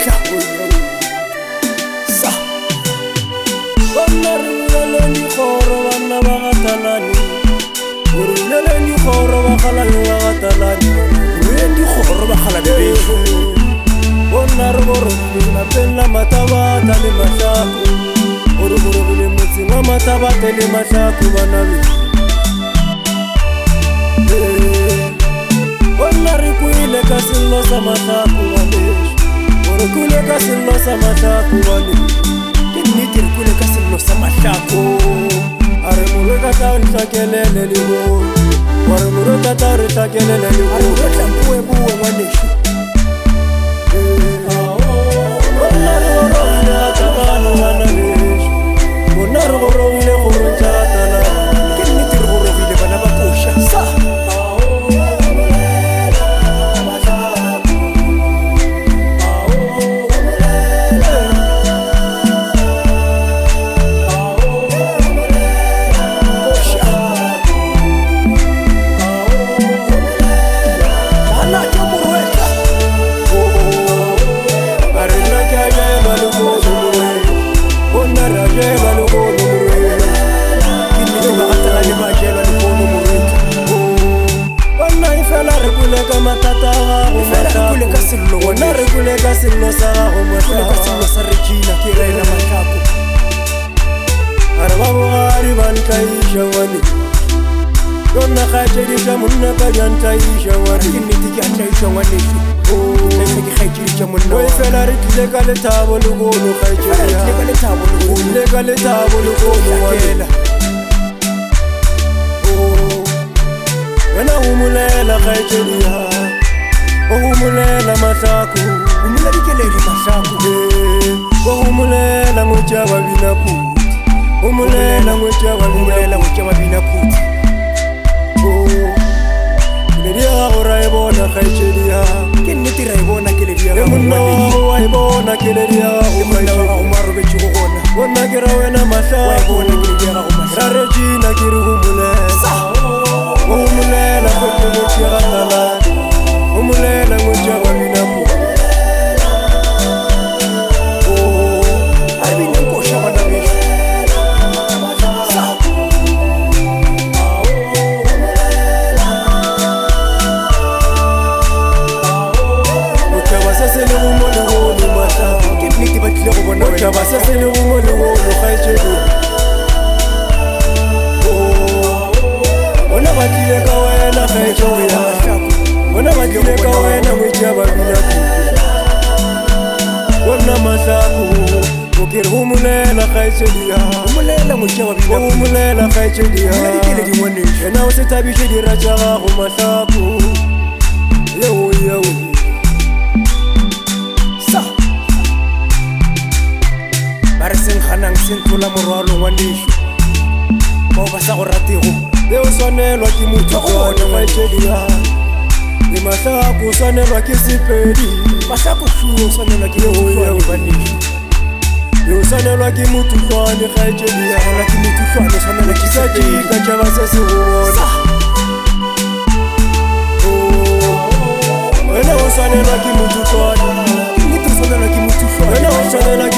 morwetla sa banna re buleleni kgoro banna ba gatalane gore buleleni kgoro ba galane ba gatalane buleleni kgoro ba galane beso bonna re borobile lapeng la matabata le mahlako gore borobile motseng wa matabata le mahlako bana beso bonna re kwile ka sello sa mahlako balesho gore kwile ka sello sa mahlako balesho ke nnete re kwile ka sello sa mahlako a re morwe ka tla re hlakelele le bo gore morwe ka tla re hlakelele le bo a re morwe tlampoe boe ngwanesho bonna re gorogile gatabano bana besho bonna re gorogile gorontšha gatalana ke nnete re gorogile bana ba koša sa wona re kule ka sello sa gago mahlaka sello sa Regina ke rela mahlako a re ba bogadi ba ntlaisha wane yona kgaetšeditša monna ka diantlaisha wane ke nnete ke antlaisha ngwaneso ke kgaetšeditša monna o fela re tlile ka lethabo legolo kgaetšedile ka lethabo legolo wanela wena umulela kgaetšedia ohumulela mahlako umula dikeledi mahlako ohumulela ngotša babina phuti umulela ngotša babina phuti keledi ya gago ra e bona kgaetšedi ya ke nnete ra e bona keledi ya gago monna wago wa e bona keledi ya gago marobetšego gona bona ke ra wena mahlako ra Regina ke re humulela ohumulela kwete ngotša gatalana umulela ngotša babina mo a bina nkoša bana beso motaba se se lego mo legolo mahlako ke nnete ba tlile go bona motaba se se lego mo legolo kgaetšedi bona ba tlile ka wena kgaetšedi ya mahlako bona ba tlile ka wena ngwetša babina bona mahlako o ke re humulela kgaetšedi ya humulela kgaetšedi ya wena o se thabiše dira tša gago mahlako yeo sa ba re senkganang sentlola morwalo ngwanešo bao ba sa go ratego be o swanelwa ke motho gone kgaetšedi ya le mahlako o swanelwa ke sepedi mahlako suo o swanelwa ke leoyao banesho le o swanelwa ke mothutlwane kgaetšedi ya kisajika tšaba se se go bona wena o swanelwa ke mothutlwane wena o swanelwa ke